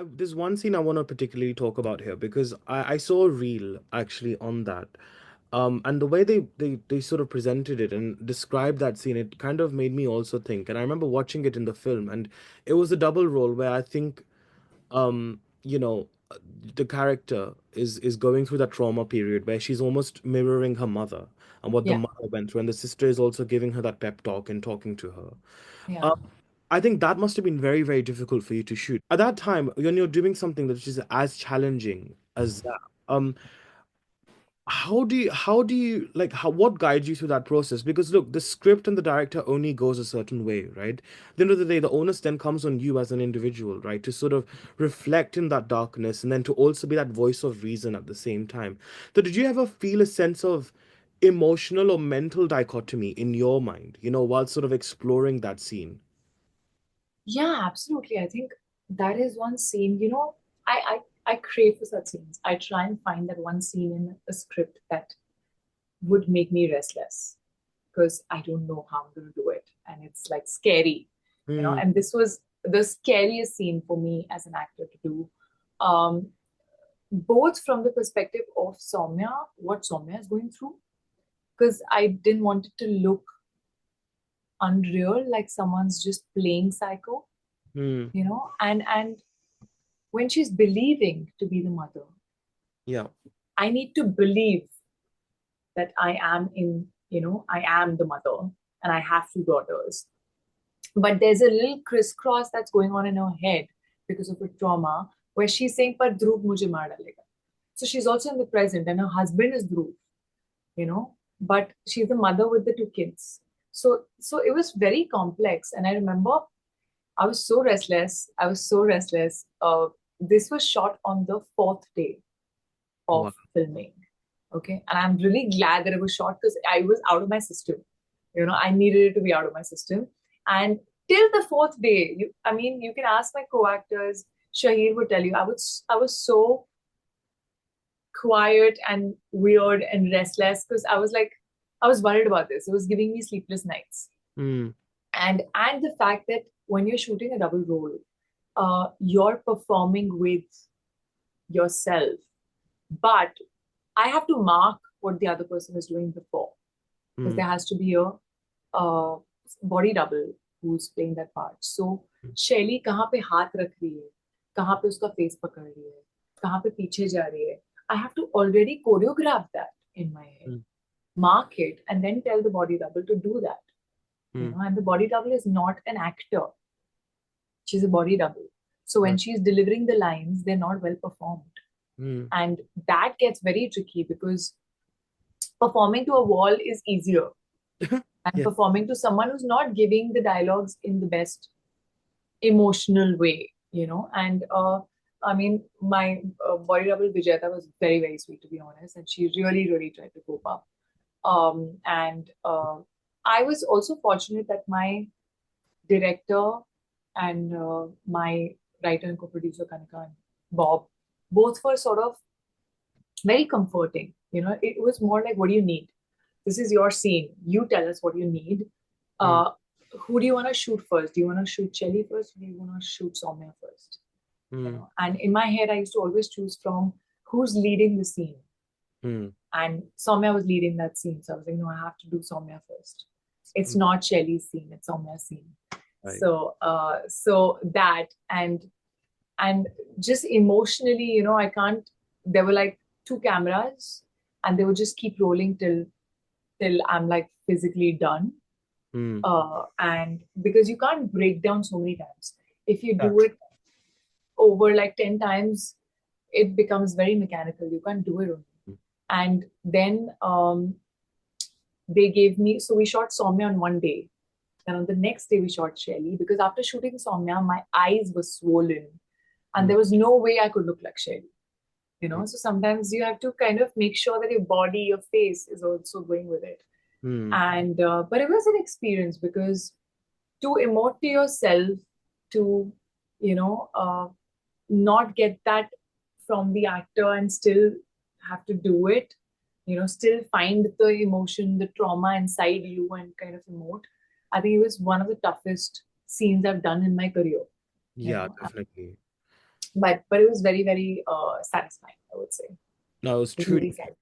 There's one scene I want to particularly talk about here because I saw a reel actually on that. And the way they sort of presented it and described that scene, it kind of made me also think. And I remember watching it in the film, and it was a double role where I think, you know, the character is going through that trauma period where she's almost mirroring her mother and what the Yeah, mother went through, and the sister is also giving her that pep talk and talking to her. yeah. Um, I think that must have been very, very difficult for you to shoot. At that time, when you're doing something that is as challenging as that, how do you like how what guides you through that process? Because look, the script and the director only goes a certain way, right? At the end of the day, the onus then comes on you as an individual, right? To sort of reflect in that darkness and then to also be that voice of reason at the same time. So did you ever feel a sense of emotional or mental dichotomy in your mind, while sort of exploring that scene? Yeah, absolutely. I think that is one scene, I crave for such scenes. I try and find that one scene in a script that would make me restless because I don't know how I'm going to do it. And it's like scary, Hmm. and this was the scariest scene for me as an actor to do. Um, Both from the perspective of Soumya, what Soumya is going through, because I didn't want it to look unreal, like someone's just playing psycho, Hmm. and when she's believing to be the mother, Yeah. I need to believe that I am the mother and I have two daughters. But there's a little crisscross that's going on in her head because of her trauma, where she's saying, "Par Dhruv mujhe maar dalega." So she's also in the present, and her husband is Dhruv, but she's the mother with the two kids. So it was very complex, and I remember I was so restless. I was so restless. This was shot on the fourth day of Wow. filming. Okay. And I'm really glad that it was short because I was out of my system. I needed it to be out of my system. And till the fourth day, you can ask my co-actors. Shahir would tell you, I was so quiet and weird and restless because I was worried about this. It was giving me sleepless nights. Hmm. And the fact that when you're shooting a double role, you're performing with yourself, but I have to mark what the other person is doing before, because Hmm. there has to be a uh, body double who's playing that part. So शैली कहाँ पे हाथ रख रही है, कहाँ पे उसका फेस पकड़ रही है, कहाँ पे पीछे जा रही है. I have to already choreograph that in my head, Hmm. mark it, and then tell the body double to do that. Hmm. And the body double is not an actor; she's a body double. So when Right. she's delivering the lines, they're not well performed, Hmm. and that gets very tricky because performing to a wall is easier, and Yeah. performing to someone who's not giving the dialogues in the best emotional way. And my body double Vijayata was very, very sweet, to be honest, and she really, really tried to cope up. And I was also fortunate that my director and my writer and co-producer Kanika and Bob both were sort of very comforting. It was more like, what do you need? This is your scene. You tell us what you need. Hmm. Uh, who do you want to shoot first? Do you want to shoot Chelly first? Or do you want to shoot Soumya first? Hmm. And in my head, I used to always choose from who's leading the scene. Hmm. And Soumya was leading that scene. So I was like, no, I have to do Soumya first. It's Hmm. not Chelly's scene, it's Soumya's scene. Right. So that and just emotionally, I can't. There were like two cameras, and they would just keep rolling till I'm like physically done. Hmm. And because you can't break down so many times, if you do That's it over like 10 times, it becomes very mechanical. You can't do it only. And then they gave me, so we shot Soumya on one day. Then on the next day, we shot Shelly because after shooting Soumya, my eyes were swollen and hmm. there was no way I could look like Shelly. Hmm. So sometimes you have to kind of make sure that your body, your face is also going with it. Hmm. And but it was an experience because to emote to yourself, to not get that from the actor and still have to do it, still find the emotion, the trauma inside you and kind of emote. I think it was one of the toughest scenes I've done in my career. you Yeah, know definitely. But it was very, very satisfying, I would say. No, it was It truly really felt.